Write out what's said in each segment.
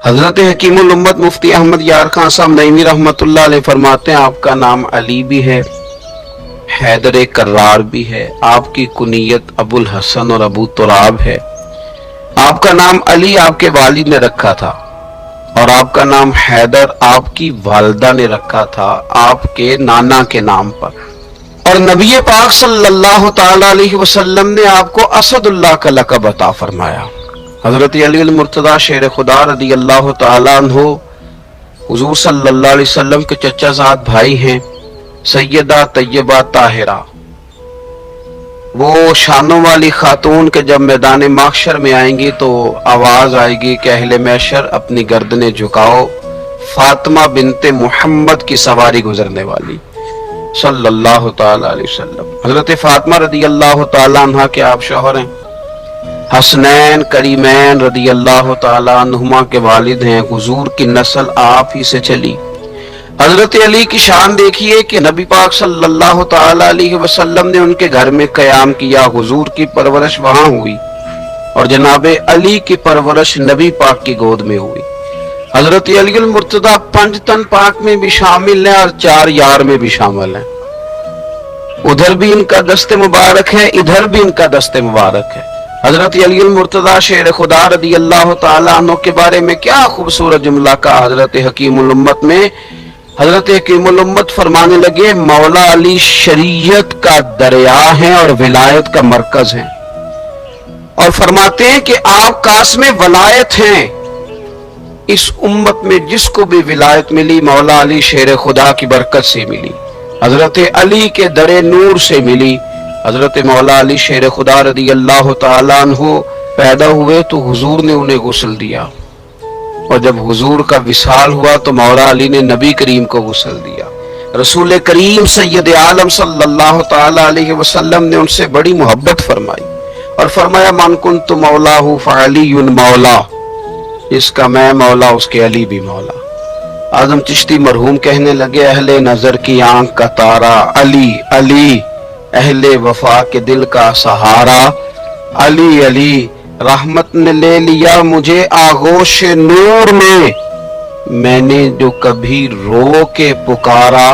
حضرت حکیم الامت مفتی احمد یار خان صاحب نعیمی رحمۃ اللہ علیہ فرماتے ہیں آپ کا نام علی بھی ہے، حیدر کرار بھی ہے، آپ کی کنیت ابو الحسن اور ابو تراب ہے۔ آپ کا نام علی آپ کے والد نے رکھا تھا اور آپ کا نام حیدر آپ کی والدہ نے رکھا تھا آپ کے نانا کے نام پر، اور نبی پاک صلی اللہ تعالی علیہ وسلم نے آپ کو اسد اللہ کا لقب عطا فرمایا۔ حضرت علی المرتضی شیر خدا رضی اللہ تعالیٰ عنہ حضور صلی اللہ علیہ وسلم کے چچا زاد بھائی ہیں، سیدہ طیبہ طاہرہ، وہ شانوں والی خاتون کے جب میدان محشر میں آئیں گی تو آواز آئے گی کہ اہل محشر اپنی گردنیں جھکاؤ، فاطمہ بنت محمد کی سواری گزرنے والی صلی اللہ تعالی علیہ وسلم۔ حضرت فاطمہ رضی اللہ تعالیٰ عنہ کے آپ شوہر ہیں، حسنین کریمین رضی اللہ تعالیٰ عنہما کے والد ہیں، حضور کی نسل آپ ہی سے چلی۔ حضرت علی کی شان دیکھیے کہ نبی پاک صلی اللہ تعالیٰ علیہ وسلم نے ان کے گھر میں قیام کیا، حضور کی پرورش وہاں ہوئی اور جناب علی کی پرورش نبی پاک کی گود میں ہوئی۔ حضرت علی المرتضی 5 تن پاک میں بھی شامل ہیں اور 4 یار میں بھی شامل ہیں، ادھر بھی ان کا دست مبارک ہے، ادھر بھی ان کا دست مبارک ہے۔ حضرت علی المرتضی شیر خدا رضی اللہ تعالیٰ عنہ کے بارے میں کیا خوبصورت جملہ کا حضرت حکیم الامت میں۔ حضرت حکیم الامت فرمانے لگے مولا علی شریعت کا دریا ہیں اور ولایت کا مرکز ہیں، اور فرماتے ہیں کہ آپ قاسم ولایت ہیں۔ اس امت میں جس کو بھی ولایت ملی مولا علی شیر خدا کی برکت سے ملی، حضرت علی کے در نور سے ملی۔ حضرت مولا علی شیر خدا رضی اللہ تعالیٰ عنہ پیدا ہوئے تو حضور نے انہیں غسل دیا، اور جب حضور کا وصال ہوا تو مولا علی نے نبی کریم کو غسل دیا۔ رسول کریم سید عالم صلی اللہ تعالی علیہ وسلم نے ان سے بڑی محبت فرمائی اور فرمایا من کنت مولا فعلی مولا، جس کا میں مولا اس کے علی بھی مولا۔ اعظم چشتی مرحوم کہنے لگے اہل نظر کی آنکھ کا تارا علی علی، اہل وفا کے دل کا سہارا علی علی، رحمت نے لے لیا مجھے آغوش نور میں نے جو کبھی رو کے پکارا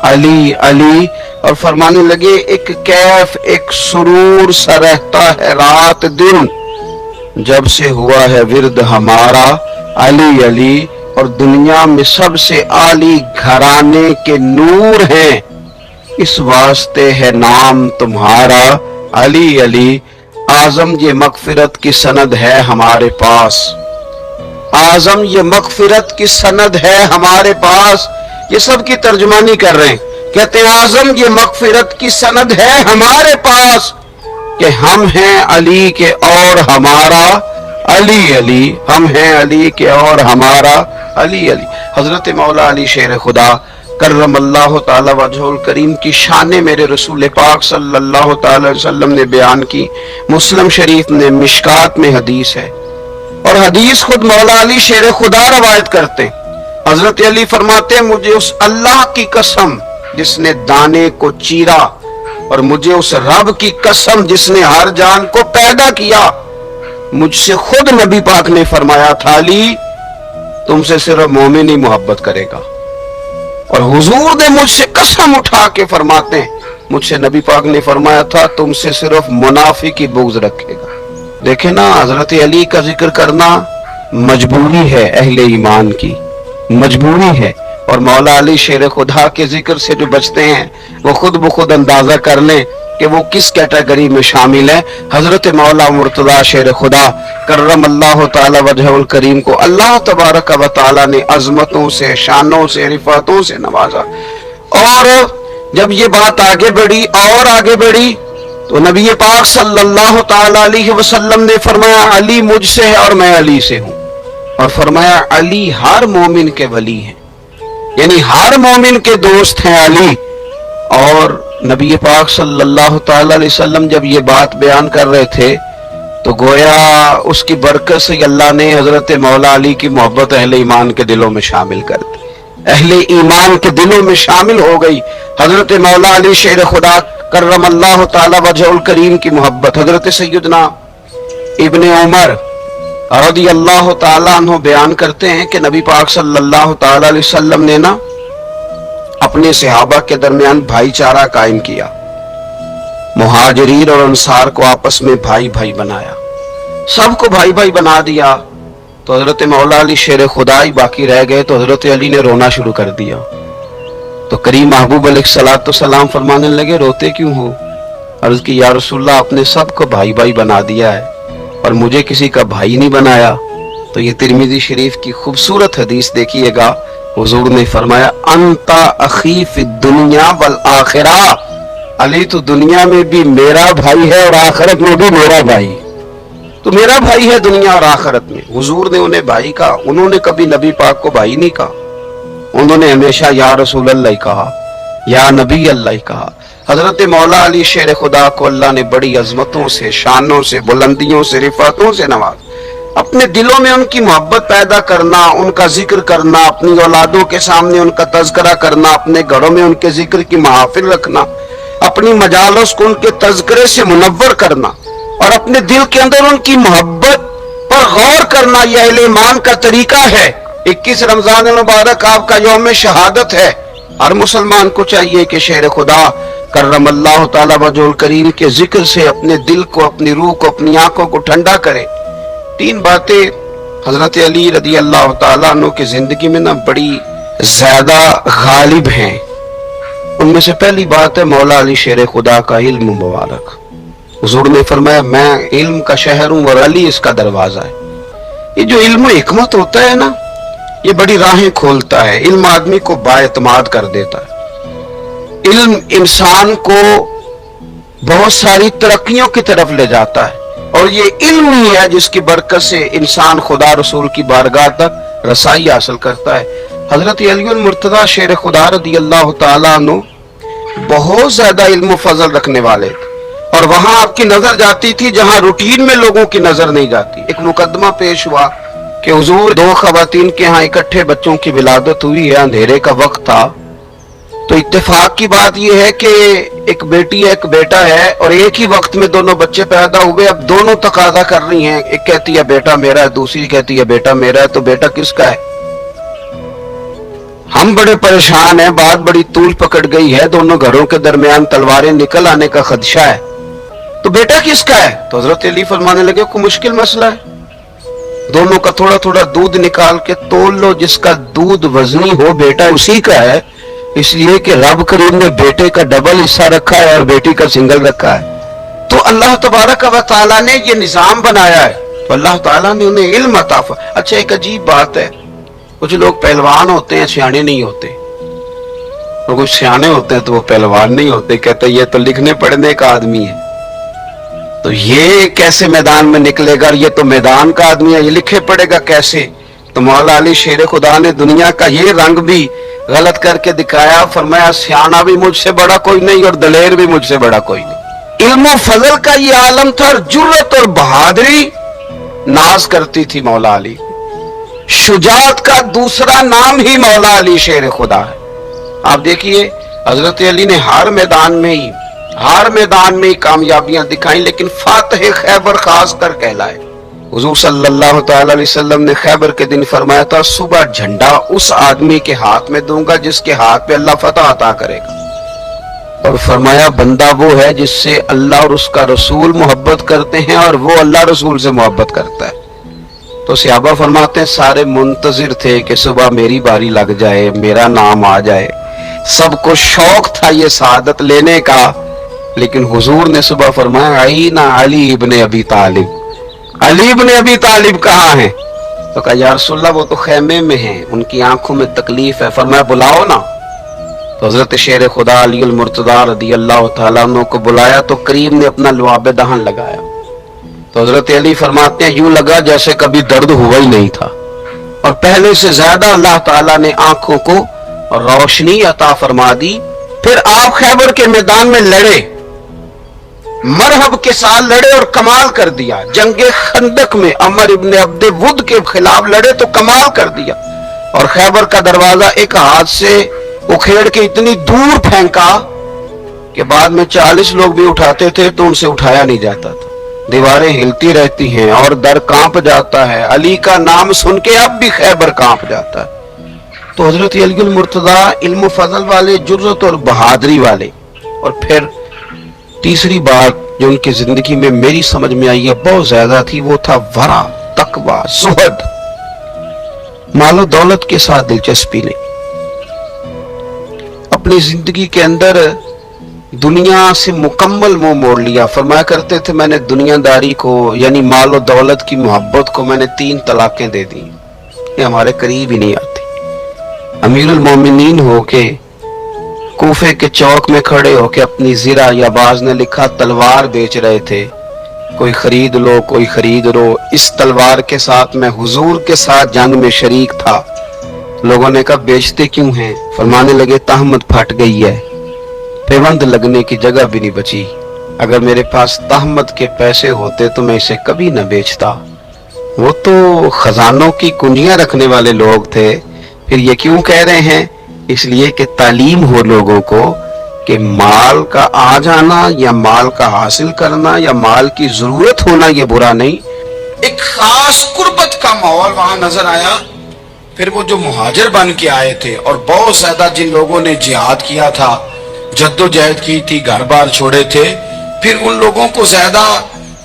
علی علی۔ اور فرمانے لگے ایک کیف ایک سرور سا رہتا ہے رات دن، جب سے ہوا ہے ورد ہمارا علی علی، اور دنیا میں سب سے عالی گھرانے کے نور ہیں، اس واسطے ہے نام تمہارا علی علی۔ اعظم یہ مغفرت کی سند ہے ہمارے پاس، اعظم یہ مغفرت کی سند ہے ہمارے پاس۔ یہ سب کی ترجمانی کر رہے ہیں، کہتے ہیں اعظم یہ مغفرت کی سند ہے ہمارے پاس کہ ہم ہیں علی کے اور ہمارا علی علی، ہم ہیں علی کے اور ہمارا علی علی۔ حضرت مولا علی شیر خدا کرم اللہ تعالی وجہ الکریم کی شان میرے رسول پاک صلی اللہ تعالی وسلم نے بیان کی۔ مسلم شریف میں مشکات میں حدیث ہے، اور حدیث خود مولا علی شیر خدا روایت کرتے۔ حضرت علی فرماتے ہیں مجھے اس اللہ کی قسم جس نے دانے کو چیرا، اور مجھے اس رب کی قسم جس نے ہر جان کو پیدا کیا، مجھ سے خود نبی پاک نے فرمایا تھا علی تم سے صرف مومن ہی محبت کرے گا، اور حضور نے مجھ سے قسم اٹھا کے فرماتے ہیں مجھ سے نبی پاک نے فرمایا تھا تم سے صرف منافق کی بغض رکھے گا۔ دیکھیں نا حضرت علی کا ذکر کرنا مجبوری ہے، اہل ایمان کی مجبوری ہے، اور مولا علی شیر خدا کے ذکر سے جو بچتے ہیں وہ خود بخود اندازہ کر لیں کہ وہ کس کیٹیگری میں شامل ہے۔ حضرت مولا مرتضی شیر خدا کرم اللہ تعالی وجہ الکریم کو اللہ تبارک و تعالی نے عظمتوں سے شانوں سے رفعتوں سے نوازا، اور جب یہ بات آگے بڑھی تو نبی پاک صلی اللہ تعالی علیہ وسلم نے فرمایا علی مجھ سے ہے اور میں علی سے ہوں، اور فرمایا علی ہر مومن کے ولی ہیں، یعنی ہر مومن کے دوست ہیں علی۔ اور نبی پاک صلی اللہ تعالی علیہ وسلم جب یہ بات بیان کر رہے تھے تو گویا اس کی برکت سے اللہ نے حضرت مولا علی کی محبت اہل ایمان کے دلوں میں شامل کر دی، اہل ایمان کے دلوں میں شامل ہو گئی حضرت مولا علی شیر خدا کرم اللہ تعالی وجہ الکریم کی محبت۔ حضرت سیدنا ابن عمر रज़ी अल्लाह ताला अन्हु बयान करते हैं कि नबी पाक सल्लल्लाहु ताला अलैहि वसल्लम ने ना अपने सहाबा के दरमियान भाईचारा कायम किया, मुहाजिरीन और अंसार को आपस में भाई भाई बनाया, सबको भाई भाई बना दिया। तो हजरत मौला अली शेर खुदा ही बाकी रह गए, तो हजरत अली ने रोना शुरू कर दिया। तो करीम महबूब अलैहिस्सलाम फरमाने लगे, रोते क्यों हो? अर्ज की, या रसूलल्लाह, आपने सबको भाई भाई बना दिया है और मुझे किसी का भाई नहीं बनाया। तो ये तिरमिज़ी शरीफ की खूबसूरत हदीस देखिएगा, हुजूर ने फरमाया, अंता अखी फिद दुनिया वल आखिरा, अली तो दुनिया में भी मेरा भाई है और आखिरत में भी मेरा भाई, तो मेरा भाई है दुनिया और आखिरत में। हुजूर ने उन्हें भाई कहा, उन्होंने कभी नबी पाक को भाई नहीं कहा, उन्होंने हमेशा या रसूल अल्लाह कहा, या नबी अल्लाह कहा। हजरत मौला अली शेर खुदा को अल्लाह ने बड़ी अजमतों से, शानों से, बुलंदियों से, रिफातों से नवाज। अपने दिलों में उनकी मोहब्बत पैदा करना, उनका जिक्र करना, अपनी औलादों के सामने उनका तज़किरा करना, अपने घरों में उनके जिक्र की महफिल रखना, अपनी मजालस को उनके तज़किरे से मुनव्वर करना और अपने दिल के अंदर उनकी मोहब्बत पर गौर करना, यह अहले ईमान का तरीका है। 21 रमजान मुबारक आपका यौम शहादत है। हर मुसलमान को चाहिए कि शेर खुदा करमल्लाहु ताला वजहुल करीम के जिक्र से अपने दिल को, अपनी रूह को, अपनी आंखों को ठंडा करे। 3 बातें हजरत अली रज़ी अल्लाह ताला अन्हु की जिंदगी में ना बड़ी ज्यादा गालिब हैं। उनमें से पहली बात है मौला अली शेर खुदा का इल्म मुबारक। हुजूर ने फरमाया, मैं इल्म का शहर हूं और अली इसका दरवाजा है। ये जो इल्म हिकमत होता है ना, ये बड़ी राहें खोलता है। इल्म आदमी को बाएतमाद कर देता है। इल्म इंसान को बहुत सारी तरक्कियों की तरफ ले जाता है और ये इल्म ही है जिसकी बरकत से इंसान खुदा रसूल की बारगाह तक रसाई हासिल करता है। हजरत अली मुर्तजा शेर खुदा रज़ी अल्लाह ताला अन्हु बहुत ज्यादा इल्म फजल रखने वाले थे और वहां आपकी नजर जाती थी जहां रूटीन में लोगों की नजर नहीं जाती। एक मुकदमा पेश हुआ कि हुजूर 2 खवातीन के यहाँ इकट्ठे बच्चों की विलादत हुई है, अंधेरे का वक्त था। तो इत्तेफाक की बात यह है कि एक बेटी है, एक बेटा है और एक ही वक्त में दोनों बच्चे पैदा हुए। अब दोनों तकाजा कर रही हैं, एक कहती है बेटा मेरा है, दूसरी कहती है बेटा मेरा है, तो बेटा किसका है? हम बड़े परेशान हैं, बात बड़ी तूल पकड़ गई है, दोनों घरों के दरमियान तलवारें निकल आने का खदशा है, तो बेटा किसका है? तो हजरत अली फरमाने लगे, कोई मुश्किल मसला है, दोनों का थोड़ा थोड़ा दूध निकाल के तोल लो, जिसका दूध वजनी हो बेटा उसी का है, इसलिए कि रब करीम ने बेटे का डबल हिस्सा रखा है और बेटी का सिंगल रखा है। तो अल्लाह तबारक व तआला ने ये निजाम बनाया है, तो अल्लाह ताला ने उन्हें इल्म अता फरमाया। अच्छा, एक अजीब बात है, कुछ लोग पहलवान होते हैं, सियाने नहीं होते, और कुछ सियाने होते हैं तो वो पहलवान नहीं होते, कहते ये तो लिखने पढ़ने का आदमी है, तो ये कैसे मैदान में निकलेगा, ये तो मैदान का आदमी है, ये लिखे पड़ेगा कैसे? तो मौला अली शेर खुदा ने दुनिया का ये रंग भी गलत करके दिखाया। फरमाया, सियाना भी मुझसे बड़ा कोई नहीं और दलेर भी मुझसे बड़ा कोई नहीं। इल्म फजल का ये आलम था, जुर्रत और बहादुरी नाज करती थी मौला अली। शुजात का दूसरा नाम ही मौला अली शेर खुदा है। आप देखिए, हजरत अली ने हर मैदान में ही कामयाबियां दिखाई, लेकिन फातह खैबर खास कर कहलाए। हुजूर सल्लल्लाहु अलैहि वसल्लम ने खैबर के दिन फरमाया था, सुबह झंडा उस आदमी के हाथ में दूंगा जिसके हाथ पे अल्लाह फतह अता करेगा। और फरमाया, बंदा वो है जिससे अल्लाह और उसका रसूल मोहब्बत करते हैं और वो अल्लाह रसूल से मोहब्बत करता है। तो सहाबा फरमाते हैं, सारे मुंतजिर थे कि सुबह मेरी बारी लग जाए, मेरा नाम आ जाए, सबको शौक था ये शहादत लेने का। लेकिन हुजूर ने सुबह फरमाया, आई ना अली इब्ने अबी तालिब, अली इब्ने अबी तालिब कहाँ हैं? तो कहा, या रसूलल्लाह वो तो खेमे में हैं, उनकी आंखों में तकलीफ है। फरमाया, बुलाओ ना। तो हजरत शेर खुदा अली अल मुर्तजा रज़ी अल्लाह तआला अन्हु को बुलाया तो करीम ने अपना लुआब दहन लगाया। तो हजरत अली फरमाते हैं, यूं लगा जैसे कभी दर्द हुआ ही नहीं था और पहले से ज्यादा अल्लाह ताला ने आंखों को रोशनी अता फरमा दी। फिर आप खैबर के मैदान में लड़े, मरहब के साथ लड़े और कमाल कर दिया। जंगे खंदक में अमर इब्ने अब्दे वुद के खिलाफ लड़े तो कमाल कर दिया और खैबर का दरवाजा एक हाथ से उखेड़ के इतनी दूर फेंका कि बाद में 40 लोग भी उठाते थे तो उनसे उठाया नहीं जाता था। दीवारें हिलती रहती हैं और दर कांप जाता है। अली का नाम सुन के अब भी खैबर कांप जाता है। तो हजरत अली मुर्तजा इल्म फजल वाले, जुर्रत और बहादुरी वाले। और फिर तीसरी बात जो उनकी जिंदगी में मेरी समझ में आई है बहुत ज्यादा थी, वो था वरा, तकवा, जुहद। मालो दौलत के साथ दिलचस्पी नहीं। अपनी जिंदगी के अंदर दुनिया से मुकम्मल मुंह मोड़ लिया। फरमाया करते थे मैंने दुनियादारी को यानी माल और दौलत की मोहब्बत को मैंने 3 तलाकें दे दी, ये हमारे करीब ही नहीं आती। अमीरुल मोमिनीन होके कूफे के चौक में खड़े होके अपनी जिरा या बाज ने लिखा तलवार बेच रहे थे, कोई खरीद लो कोई खरीद लो। इस तलवार के साथ मैं हुजूर के साथ जंग में शरीक था। लोगों ने कहा बेचते क्यों हैं? फरमाने लगे तहमत फट गई है, पेवंद लगने की जगह भी नहीं बची। अगर मेरे पास तहमत के पैसे होते तो मैं इसे कभी न बेचता। वो तो खजानों की कुंजियां रखने वाले लोग थे। फिर ये क्यों कह रहे हैं? इसलिए कि तालीम हो लोगों को कि माल का आ जाना या माल का हासिल करना या माल की जरूरत होना ये बुरा नहीं। एक खास कुर्बत का माहौल वहां नजर आया। फिर वो जो मुहाजिर बन के आए थे और बहुत ज्यादा जिन लोगों ने जिहाद किया था, जद्दोजहद की थी, घर बार छोड़े थे, फिर उन लोगों को ज्यादा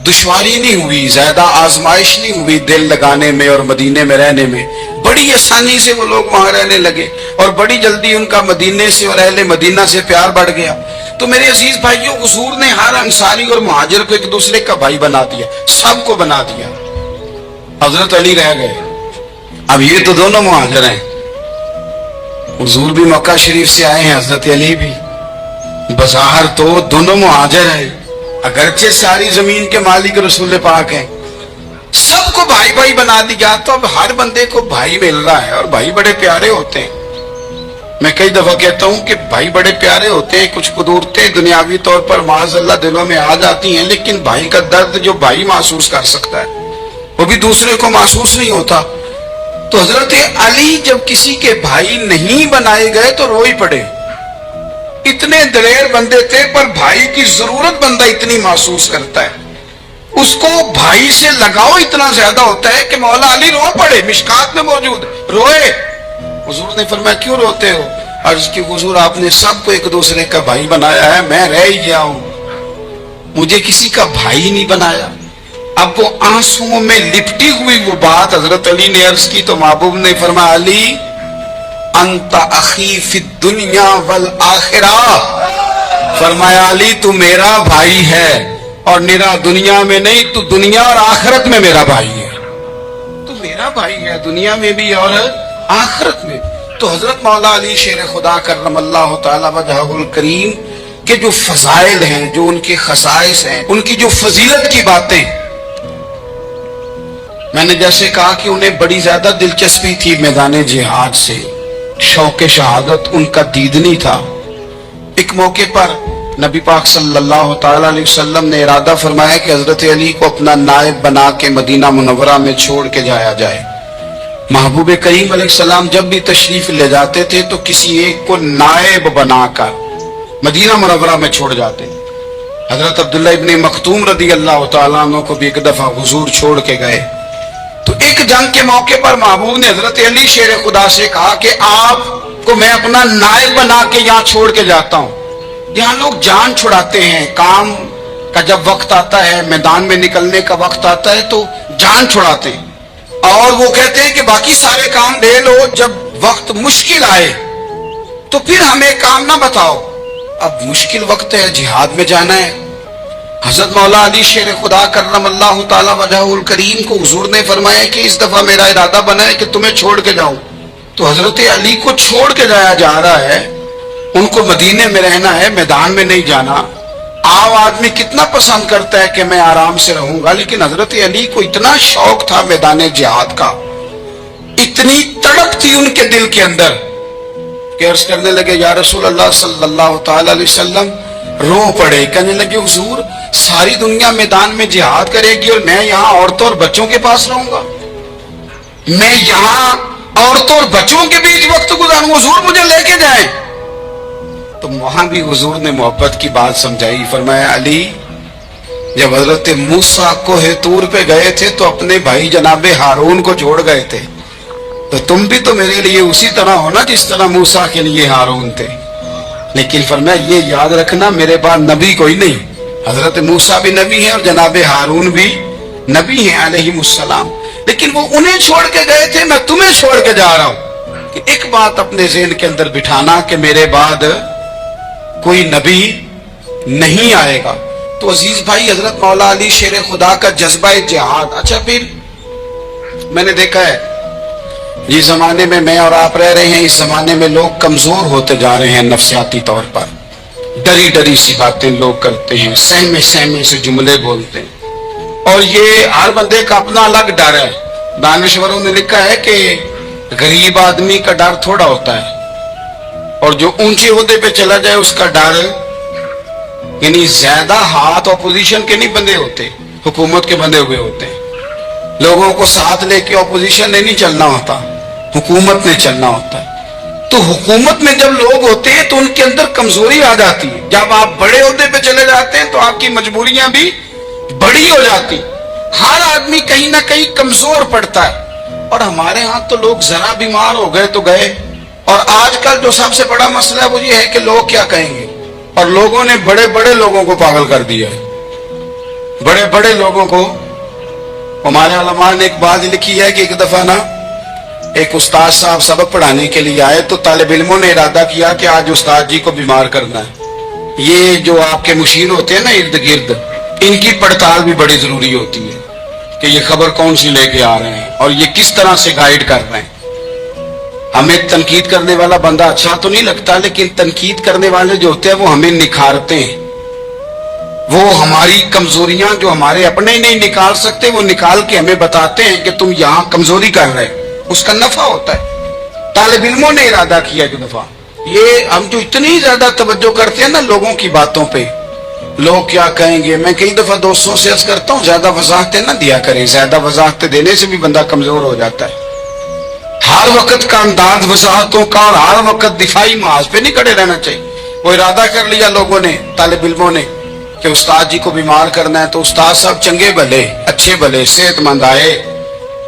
दुश्वारी नहीं हुई, ज्यादा आजमाइश नहीं हुई दिल लगाने में और मदीने में रहने में। बड़ी आसानी से वो लोग वहां रहने लगे और बड़ी जल्दी उनका मदीने से और अहले मदीना से प्यार बढ़ गया। तो मेरे अजीज भाइयों, हुजूर ने हर अंसारी और मुहाजिर को एक दूसरे का भाई बना दिया, सबको बना दिया। हजरत अली रह गए। अब ये तो दोनों मुहाजिर हैं, हुजूर भी मक्का शरीफ से आए हैं, हजरत अली भी। बज़ाहिर तो दोनों मुहाजिर हैं, अगरचे सारी जमीन के मालिक रसूल पाक हैं, सबको भाई भाई बना दिया। तो अब हर बंदे को भाई मिल रहा है और भाई बड़े प्यारे होते हैं। मैं कई दफा कहता हूं कि भाई बड़े प्यारे होते हैं। कुछ कुदरतें दुनियावी तौर पर माज़अल्लाह दिलों में आ जाती हैं, लेकिन भाई का दर्द जो भाई महसूस कर सकता है वो भी दूसरे को महसूस नहीं होता। तो हजरत अली जब किसी के भाई नहीं बनाए गए तो रो ही पड़े। इतने दलेर बंदे थे, पर भाई की जरूरत बंदा इतनी महसूस करता है, उसको भाई से लगाव इतना ज्यादा होता है कि मौला अली रो पड़े। मिशकात में मौजूद रोए। हुजूर ने फरमाया क्यों रोते हो? अर्ज की हुजूर आपने सबको एक दूसरे का भाई बनाया है, मैं रह ही गया हूं, मुझे किसी का भाई नहीं बनाया। अब वो आंसुओं में लिपटी हुई वो बात हजरत अली ने अर्ज की तो महबूब ने फरमाया अली अंता अखी फिद दुनिया वल आखिरा। फरमाया अली तू मेरा भाई है और निरा दुनिया में नहीं, तू दुनिया और आखिरत में मेरा भाई है। तू मेरा भाई है दुनिया में भी और आखिरत में। तो हजरत मौला अली शेर खुदा करमल्लाहु तआला वजहुल करीम के जो फजाइल हैं, जो उनके खसाइस हैं, उनकी जो फजीलत की बातें, मैंने जैसे कहा कि उन्हें बड़ी ज्यादा दिलचस्पी थी मैदान जिहाद से, शौक शहादत उनका दीदनी था। एक मौके पर नबी पाक सल्लल्लाहु तआला अलैहि वसल्लम ने इरादा फरमाया कि हजरत अली को अपना नायब बना के मदीना मुनव्वरा में छोड़ के जाया जाए। महबूब करीम अलैहिस्सलाम जब भी तशरीफ ले जाते थे तो किसी एक को नायब बनाकर मदीना मुनव्वरा में छोड़ जाते। हजरत अब्दुल्ला इब्ने मखतूम रदी अल्लाह तआला अन्हु को भी एक दफा हुजूर छोड़ के गए। तो एक जंग के मौके पर महबूब ने हजरत अली शेर खुदा से कहा कि आपको मैं अपना नायब बना के यहाँ छोड़ के जाता हूँ। यहाँ लोग जान छुड़ाते हैं, काम का जब वक्त आता है, मैदान में निकलने का वक्त आता है तो जान छुड़ाते हैं और वो कहते हैं कि बाकी सारे काम ले लो, जब वक्त मुश्किल आए तो फिर हमें काम ना बताओ। अब मुश्किल वक्त है, जिहाद में जाना है। हजरत मौला अली शेर खुदा करमल्लाहु तआला वजहुल करीम को हुजूर ने फरमाया कि इस दफा मेरा इरादा बना है कि तुम्हें छोड़ के जाऊं। तो हजरत अली को छोड़ के जाया जा रहा है, उनको मदीने में रहना है, मैदान में नहीं जाना। आम आदमी कितना पसंद करता है कि मैं आराम से रहूंगा, लेकिन हजरत अली को इतना शौक था मैदान जिहाद का, इतनी तड़प थी उनके दिल के अंदर कि अर्ज करने लगे या रसूल अल्लाह सल्लल्लाहु तआला अलैहि वसल्लम, रो पड़े। कहने लगे हुजूर सारी दुनिया मैदान में जिहाद करेगी और मैं यहाँ औरतों और बच्चों के पास रहूंगा, मैं यहाँ औरतों और बच्चों के बीच वक्त गुजारूं, हुजूर मुझे लेके जाए। तो वहां भी हुजूर ने मोहब्बत की बात समझाई। फरमाया अली जब हजरत मूसा कोहे तूर पे गए थे तो अपने भाई जनाबे हारून को छोड़ गए थे, तो तुम भी तो मेरे लिए उसी तरह हो ना जिस तरह मूसा के लिए हारून थे। लेकिन फरमाया ये याद रखना मेरे बाद नबी कोई नहीं, हजरत मूसा भी नबी है और जनाबे हारून भी नबी हैं अलैहिमुस्सलाम। लेकिन वो उन्हें छोड़ के गए थे, मैं तुम्हें छोड़ के जा रहा हूं कि एक बात अपने ज़हन के अंदर बिठाना कि मेरे बाद कोई नबी नहीं आएगा। तो अजीज भाई, हजरत मौला अली शेर खुदा का जज्बा जिहाद। अच्छा, फिर मैंने देखा है जिस जमाने में मैं और आप रह रहे हैं, इस जमाने में लोग कमजोर होते जा रहे हैं नफ्सियाती तौर पर। डरी डरी सी बातें लोग करते हैं, सहमे सहमे से जुमले बोलते हैं, और ये हर बंदे का अपना अलग डर है। दानिश्वरों ने लिखा है कि गरीब आदमी का डर थोड़ा होता है, और जो ऊंचे ओहदे पे चला जाए उसका डर, यानी ज्यादा हाथ ऑपोजिशन के नहीं बंधे होते, हुकूमत के बंधे हुए होते हैं। लोगों को साथ लेके ऑपोजिशन ने नहीं चलना होता, हुकूमत ने चलना होता है। तो हुकूमत में जब लोग होते हैं तो उनके अंदर कमजोरी आ जाती है। जब आप बड़े ओहदे पे चले जाते हैं तो आपकी मजबूरियां भी बड़ी हो जाती। हर आदमी कहीं ना कहीं कमजोर पड़ता है, और हमारे यहाँ तो लोग जरा बीमार हो गए तो गए। और आजकल जो सबसे बड़ा मसला वो ये है कि लोग क्या कहेंगे, और लोगों ने बड़े बड़े लोगों को पागल कर दिया है, बड़े बड़े लोगों को। हमारे उलमा ने एक बात लिखी है कि एक दफा ना एक उस्ताद साहब सबक पढ़ाने के लिए आए, तो तालिब इल्मों ने इरादा किया कि आज उस्ताद जी को बीमार करना है। ये जो आपके मुशीर होते हैं ना इर्द गिर्द, इनकी पड़ताल भी बड़ी जरूरी होती है कि ये खबर कौन सी लेके आ रहे हैं और ये किस तरह से गाइड कर रहे हैं। हमें तनकीद करने वाला बंदा अच्छा तो नहीं लगता, लेकिन तनकीद करने वाले जो होते हैं वो हमें निखारते हैं। वो हमारी कमजोरियां जो हमारे अपने ही नहीं निकाल सकते, वो निकाल के हमें बताते हैं कि तुम यहां कमजोरी कर रहे हो, उसका नफा होता है। तालिब इल्मों ने इरादा किया एक दफा, ये हम जो इतनी ज्यादा तवज्जो करते हैं ना लोगों की बातों पे, लोग क्या कहेंगे। मैं कई दफा दोस्तों से अर्ज करता हूँ ज्यादा वजाहतें ना दिया करें, ज्यादा वजाहतें देने से भी बंदा कमजोर हो जाता है। हर वक्त का अंदाज वजाहतों का और हर वक्त दिफाई माज पे नहीं खड़े रहना चाहिए। वो इरादा कर लिया लोगों ने, तालिब इल्मों ने, कि उस्ताद जी को बीमार करना है। तो उस्ताद साहब चंगे भले, अच्छे भले, सेहतमंद आए,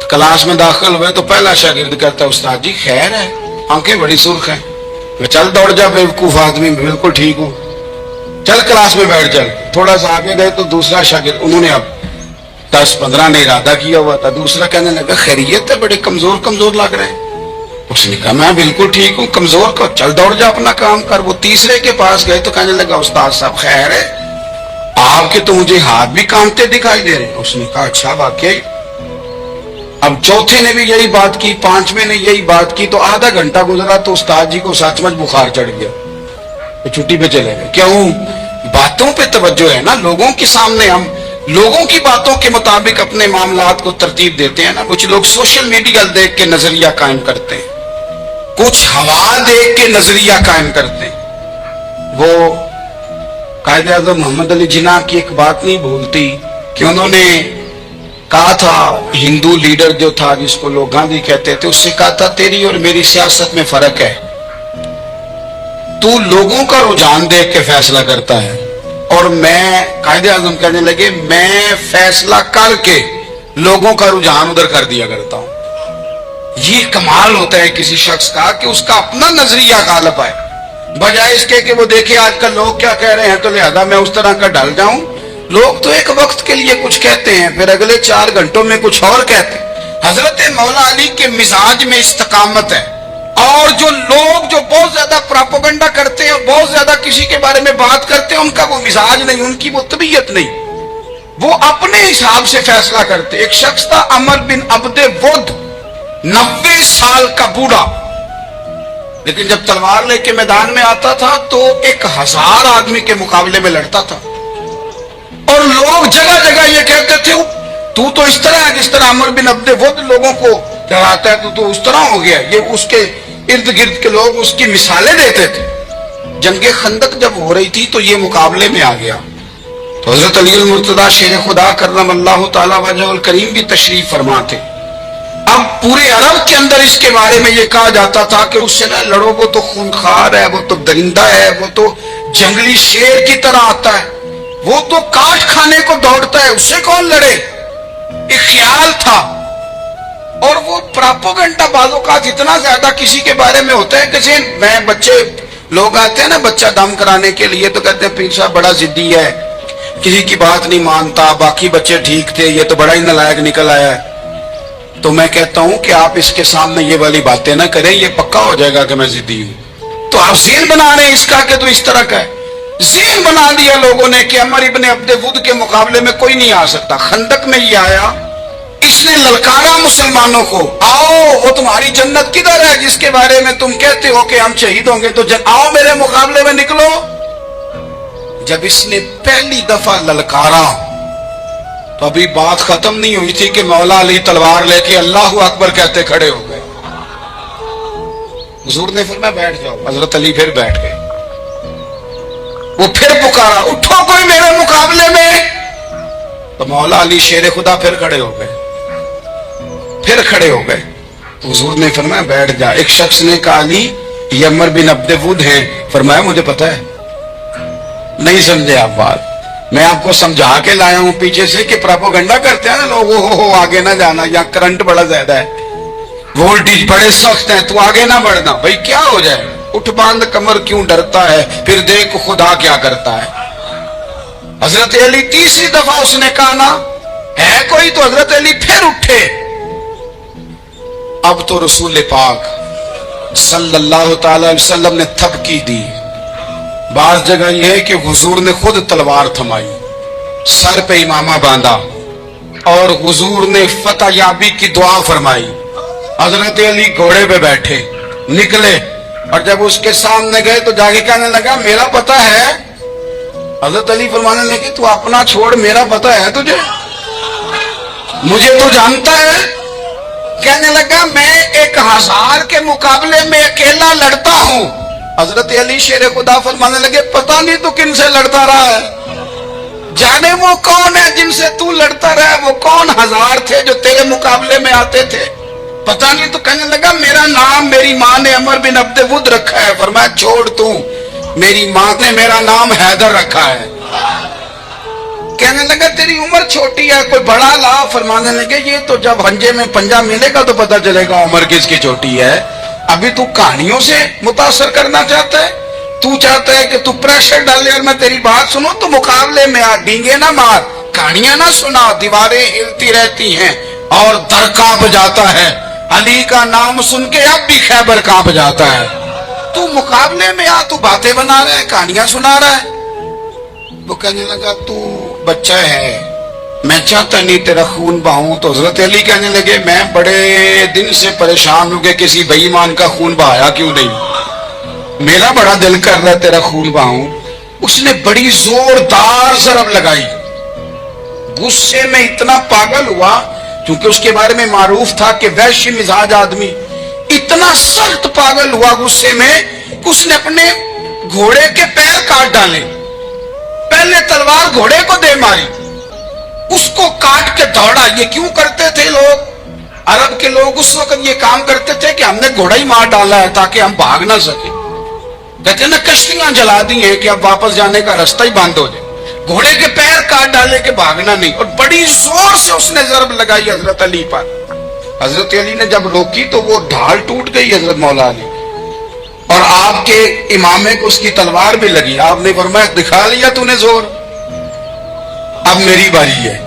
तो क्लास में दाखिल हुए तो पहला शागिर्द कहता है उस्ताद जी खैर है, आंखें बड़ी सुर्ख है। चल दौड़ जा बेवकूफ आदमी, बिल्कुल ठीक हूँ, चल क्लास में बैठ चल। थोड़ा सा आगे गए तो दूसरा शागिर्द, उन्होंने अब 10-15 ने इरादा किया हुआ था, दूसरा कहने लगा खैरियत है, बड़े कमजोर कमजोर लग रहे हैं। उसने कहा मैं बिल्कुल ठीक हूँ, कमजोर को चल दौड़ जा अपना काम कर। वो तीसरे के पास गए तो कहने लगा उस्ताद साहब खैर है, आपके तो मुझे हाथ भी कांपते दिखाई दे रहे हैं। उसने कहा अच्छा वाकई। अब चौथे ने भी यही बात की, पांचवें ने यही बात की। तो आधा घंटा गुजरा तो उस्ताद जी को सचमुच बुखार चढ़ गया, तो छुट्टी पे चले गए। क्यों? बातों पे तवज्जो है ना, लोगों के सामने हम लोगों की बातों के मुताबिक अपने मामलात को तरतीब देते हैं ना। कुछ लोग सोशल मीडिया देख के नजरिया कायम करते हैं, कुछ हवा देख के नजरिया कायम करते हैं। वो कायदे आज़म मोहम्मद अली जिन्ना की एक बात नहीं भूलती कि उन्होंने कहा था, हिंदू लीडर जो था जिसको लोग गांधी कहते थे, उससे कहा था तेरी और मेरी सियासत में फर्क है, तू लोगों का रुझान देख के फैसला करता है और मैं, कायदे आज़म कहने लगे, मैं फैसला करके लोगों का रुझान उधर कर दिया करता हूं। ये कमाल होता है किसी शख्स का कि उसका अपना नजरिया गालिब आए, बजाय इसके कि वो देखे आजकल लोग क्या कह रहे हैं तो लिहाजा मैं उस तरह का ढल जाऊं। लोग तो एक वक्त के लिए कुछ कहते हैं, फिर अगले 4 घंटों में कुछ और कहते हैं। हजरत मौला अली के मिजाज में इस्तकामत है। और जो लोग जो बहुत ज्यादा प्रोपेगेंडा करते हैं, बहुत ज्यादा किसी के बारे में बात करते हैं, उनका वो मिजाज नहीं, उनकी वो तबीयत नहीं, वो अपने हिसाब से फैसला करते। एक शख्स था अमर बिन अब्दे वुद, 90 साल का बूढ़ा, लेकिन जब तलवार लेके मैदान में आता था तो 1000 आदमी के मुकाबले में लड़ता था। और लोग जगह जगह ये कहते थे तू तो इस तरह है जिस तरह अमर बिन अब्दे वुद लोगों को डराता है, तो उस तरह हो गया। ये उसके इर्द गिर्द के लोग उसकी मिसालें देते थे। जंगे खंदक जब हो रही थी तो ये मुकाबले में आ गया, तो हजरत अली मुर्तदा शेर खुदा करमल्लाहु ताला वजहुल करीम भी तशरीफ फरमा थे। अब पूरे अरब के अंदर इसके बारे में ये कहा जाता था कि उससे ना लड़ो, वो तो खूनखार है, वो तो दरिंदा है, वो तो जंगली शेर की तरह आता है। وہ تو کاٹ کھانے کو دوڑتا ہے، اس سے کون لڑے؟ ایک خیال تھا۔ اور وہ پراپوگنڈا بعض اوقات اتنا زیادہ کسی کے بارے میں ہوتا ہے کہ میں بچے لوگ آتے ہیں نا بچہ دم کرانے کے لیے، تو کہتے ہیں پیر صاحب بڑا ضدی ہے، کسی کی بات نہیں مانتا، باقی بچے ٹھیک تھے، یہ تو بڑا ہی نالائق نکل آیا ہے۔ تو میں کہتا ہوں کہ آپ اس کے سامنے یہ والی باتیں نہ کریں، یہ پکا ہو جائے گا کہ میں ضدی ہوں۔ تو آپ ذہن بنا رہے ہیں اس کا کہ تو اس طرح کا ہے۔ ذہن بنا دیا لوگوں نے کہ عمر ابن عبد ود کے مقابلے میں کوئی نہیں آ سکتا۔ خندق میں یہ آیا، اس نے للکارا مسلمانوں کو، آؤ وہ تمہاری جنت کدھر ہے جس کے بارے میں تم کہتے ہو کہ ہم شہید ہوں گے، تو آؤ میرے مقابلے میں نکلو۔ جب اس نے پہلی دفعہ للکارا تو ابھی بات ختم نہیں ہوئی تھی کہ مولا علی تلوار لے کے اللہ اکبر کہتے کھڑے ہو گئے۔ حضور نے فرمایا بیٹھ جاؤ، حضرت علی پھر بیٹھ گئے۔ وہ پھر پکارا اٹھو کوئی میرے مقابلے میں، تو مولا علی شیر خدا پھر کھڑے ہو گئے، پھر کھڑے ہو گئے۔ حضور نے فرمایا بیٹھ جا۔ ایک شخص نے کہا علی یہ عمر بن عبد ود ہیں، فرمایا مجھے پتا ہے۔ نہیں سمجھے آپ بات، میں آپ کو سمجھا کے لایا ہوں پیچھے سے کہ پراپوگنڈا کرتے ہیں نا لوگ، ہو آگے نہ جانا، یا کرنٹ بڑا زیادہ ہے، وولٹیج بڑے سخت ہیں، تو آگے نہ بڑھنا۔ بھائی کیا ہو جائے، اٹھ باندھ کمر کیوں ڈرتا ہے، پھر دیکھ خدا کیا کرتا ہے۔ حضرت علی تیسری دفعہ اس نے کہا نا ہے کوئی، تو حضرت علی پھر اٹھے۔ اب تو رسول پاک صلی اللہ تعالی علیہ وسلم نے تھپکی دی۔ بعض جگہ یہ ہے کہ حضور نے خود تلوار تھمائی، سر پہ امامہ باندھا، اور حضور نے فتح یابی کی دعا فرمائی۔ حضرت علی گھوڑے پہ بیٹھے نکلے، اور جب اس کے سامنے گئے تو جا کے کہنے لگا میرا پتہ ہے۔ حضرت علی فرمانے لگے تو اپنا چھوڑ، میرا پتہ ہے تجھے، مجھے تو جانتا ہے۔ کہنے لگا میں 1000 کے مقابلے میں اکیلا لڑتا ہوں۔ حضرت علی شیر خدا فرمانے لگے پتہ نہیں تو کن سے لڑتا رہا ہے، جانے وہ کون ہے جن سے تو لڑتا رہا ہے، وہ کون 1000 تھے جو تیرے مقابلے میں آتے تھے، پتہ نہیں۔ تو کہنے لگا میرا نام میری ماں نے عمر بن عبد ود رکھا ہے۔ فرمایا چھوڑ تو، میری ماں نے میرا نام حیدر رکھا ہے۔ کہنے لگا تیری عمر چھوٹی ہے، کوئی بڑا لا۔ فرمانے لگے یہ تو جب ہنجے میں پنجہ ملے گا تو پتہ چلے گا عمر کس کی چھوٹی ہے، ابھی تو کہانیوں سے متاثر کرنا چاہتا ہے، تو چاہتا ہے کہ تو پریشر ڈالے اور میں تیری بات سنوں، تو مقابلے میں آ، ڈینگے نہ مار، کہانیاں نہ سنا، دیواریں ہلتی رہتی ہیں اور در کانپ جاتا ہے۔ علی کا نام سن کے اب بھی خیبر کانپ جاتا ہے۔ تو مقابلے میں آ، تو باتیں بنا رہا ہے، کہانیاں سنا رہا ہے۔ وہ کہنے لگا تو بچہ ہے، میں چاہتا نہیں تیرا خون بہاؤں۔ تو حضرت علی کہنے لگے میں بڑے دن سے پریشان ہوں کہ کسی بے ایمان کا خون بہایا کیوں نہیں، میرا بڑا دل کر رہا ہے تیرا خون بہاؤں۔ اس نے بڑی زوردار ضرب لگائی، غصے میں اتنا پاگل ہوا، کیونکہ اس کے بارے میں معروف تھا کہ وحشی مزاج آدمی، اتنا سخت پاگل ہوا غصے میں کہ اس نے اپنے گھوڑے کے پیر کاٹ ڈالے۔ پہلے تلوار گھوڑے کو دے ماری، اس کو کاٹ کے دوڑا۔ یہ کیوں کرتے تھے لوگ، عرب کے لوگ اس وقت یہ کام کرتے تھے کہ ہم نے گھوڑا ہی مار ڈالا ہے تاکہ ہم بھاگ نہ سکیں۔ کہتے ہیں نا کشتیاں جلا دی ہیں کہ اب واپس جانے کا راستہ ہی بند ہو جائے، گھوڑے کے پیر کاٹ ڈالے کہ بھاگنا نہیں۔ اور بڑی زور سے اس نے ضرب لگائی حضرت علی پر۔ حضرت علی نے جب روکی تو وہ ڈھال ٹوٹ گئی حضرت مولا علی، اور آپ کے امامے کو اس کی تلوار بھی لگی۔ آپ نے فرمایا دکھا لیا تو نے زور، اب میری باری ہے۔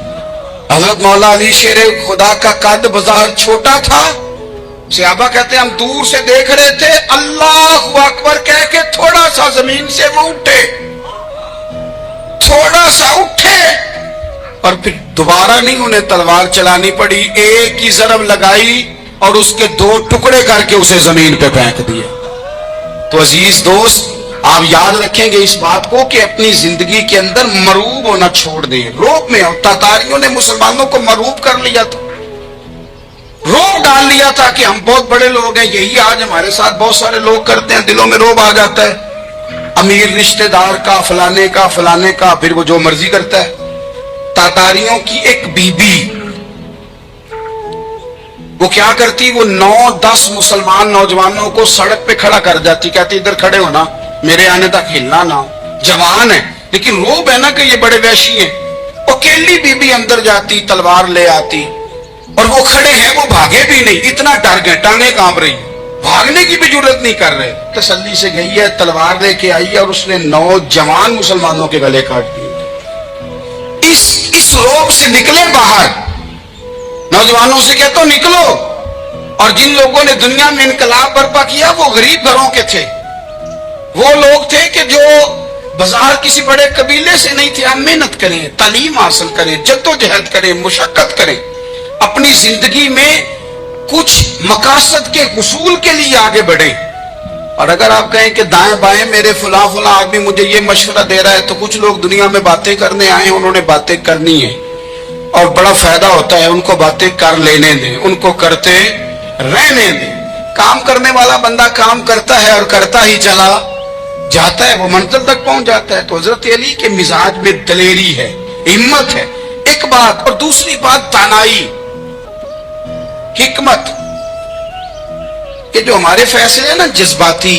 حضرت مولا علی شیر خدا کا قد بظاہر چھوٹا تھا، صحابہ کہتے ہیں ہم دور سے دیکھ رہے تھے، اللہ اکبر کہہ کے تھوڑا سا زمین سے وہ اٹھے، تھوڑا سا اٹھے، اور پھر دوبارہ نہیں انہیں تلوار چلانی پڑی، ایک ہی ضرب لگائی اور اس کے 2 ٹکڑے کر کے اسے زمین پہ پھینک دیے۔ تو عزیز دوست آپ یاد رکھیں گے اس بات کو کہ اپنی زندگی کے اندر مروب ہونا چھوڑ دیں۔ روب میں تاتاریوں نے مسلمانوں کو مروب کر لیا تھا، روب ڈال لیا تھا کہ ہم بہت بڑے لوگ ہیں۔ یہی آج ہمارے ساتھ بہت سارے لوگ کرتے ہیں، دلوں میں روب آ جاتا ہے، امیر رشتہ دار کا، فلانے کا، پھر وہ جو مرضی کرتا ہے۔ تاتاریوں کی ایک بی بی وہ کیا کرتی، وہ 9-10 مسلمان نوجوانوں کو سڑک پہ کھڑا کر جاتی، کہتی ادھر کھڑے ہونا، میرے آنے تک ہلنا نہ، جوان ہے لیکن روب ہے نا کہ یہ بڑے وحشی ہیں. اکیلی بی بی اندر جاتی تلوار لے آتی اور وہ کھڑے ہیں, وہ بھاگے بھی نہیں, اتنا ڈر گئے, ٹانگیں کانپ رہی, بھاگنے کی بھی جرت نہیں کر رہے. تسلی سے گئی ہے, تلوار لے کے آئی ہے اور اس نے 9 جوان مسلمانوں کے گلے کاٹ دیے. اس روب سے نکلے باہر, نوجوانوں سے کہتا ہوں نکلو. اور جن لوگوں نے دنیا میں انقلاب برپا کیا وہ غریب گھروں کے تھے, وہ لوگ تھے کہ جو بازار کسی بڑے قبیلے سے نہیں تھے. ہم محنت کریں, تعلیم حاصل کریں, جدوجہد کریں, مشقت کریں, اپنی زندگی میں کچھ مقاصد کے حصول کے لیے آگے بڑھیں. اور اگر آپ کہیں کہ دائیں بائیں میرے فلاں آدمی مجھے یہ مشورہ دے رہا ہے, تو کچھ لوگ دنیا میں باتیں کرنے آئے ہیں, انہوں نے باتیں کرنی ہیں اور بڑا فائدہ ہوتا ہے, ان کو باتیں کر لینے دیں, ان کو کرتے رہنے دیں. کام کرنے والا بندہ کام کرتا ہے اور کرتا ہی چلا جاتا ہے, وہ منزل تک پہنچ جاتا ہے. تو حضرت علی کے مزاج میں دلیری ہے, ہمت ہے, ایک بات. اور دوسری بات دانائی, حکمت. کہ جو ہمارے فیصلے ہیں نا جذباتی,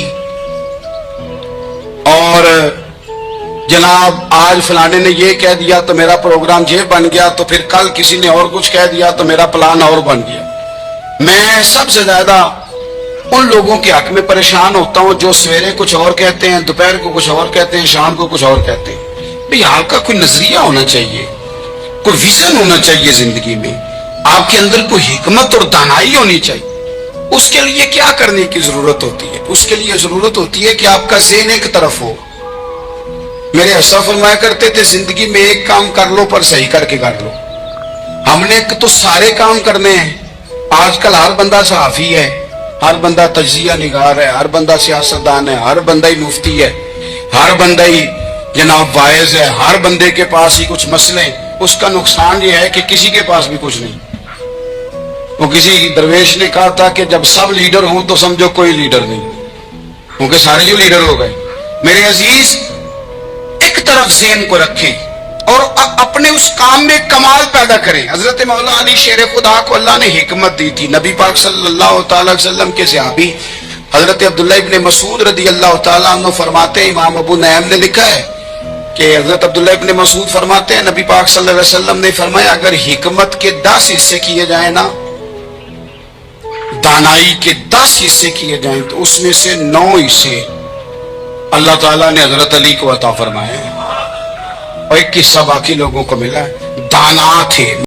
اور جناب آج فلانے نے یہ کہہ دیا تو میرا پروگرام یہ بن گیا, تو پھر کل کسی نے اور کچھ کہہ دیا تو میرا پلان اور بن گیا. میں سب سے زیادہ ان لوگوں کے حق میں پریشان ہوتا ہوں جو سویرے کچھ اور کہتے ہیں, دوپہر کو کچھ اور کہتے ہیں, شام کو کچھ اور کہتے ہیں. بھئی آپ کا کوئی نظریہ ہونا چاہیے, کوئی ویژن ہونا چاہیے زندگی میں, آپ کے اندر کوئی حکمت اور دانائی ہونی چاہیے. اس کے لیے کیا کرنے کی ضرورت ہوتی ہے؟ اس کے لیے ضرورت ہوتی ہے کہ آپ کا ذہن ایک طرف ہو. میرے اسا فرمایا کرتے تھے زندگی میں ایک کام کر لو پر صحیح کر کے کر لو. ہم نے تو سارے کام کرنے ہیں. آج کل ہر بندہ صحافی ہے, ہر بندہ تجزیہ نگار ہے, ہر بندہ سیاستدان ہے, ہر بندہ ہی مفتی ہے, ہر بندہ ہی جناب واعظ ہے, ہر بندے کے پاس ہی کچھ مسئلے ہیں. اس کا نقصان یہ ہے کہ کسی کے پاس بھی کچھ نہیں. وہ کسی درویش نے کہا تھا کہ جب سب لیڈر ہوں تو سمجھو کوئی لیڈر نہیں, کیونکہ سارے جو لیڈر ہو گئے. میرے عزیز, ایک طرف ذہن کو رکھیں اور اپنے اس کام میں کمال پیدا کریں. حضرت مولا علی شیر خدا کو اللہ نے حکمت دی تھی. نبی پاک صلی اللہ تعالی وسلم کے صحابی حضرت عبداللہ ابن مسعود رضی اللہ تعالیٰ عنہ فرماتے ہیں, امام ابو نعیم نے لکھا ہے کہ حضرت عبداللہ ابن مسعود فرماتے ہیں نبی پاک صلی اللہ علیہ وسلم نے فرمایا اگر حکمت کے 10 حصے کیے جائیں نا, دانائی کے 10 حصے کیے جائیں, تو اس میں سے 9 حصے اللہ تعالیٰ نے حضرت علی کو عطا فرمائے, اور ایک حصہ باقی لوگوں کو ملا ہے. دانا تھے.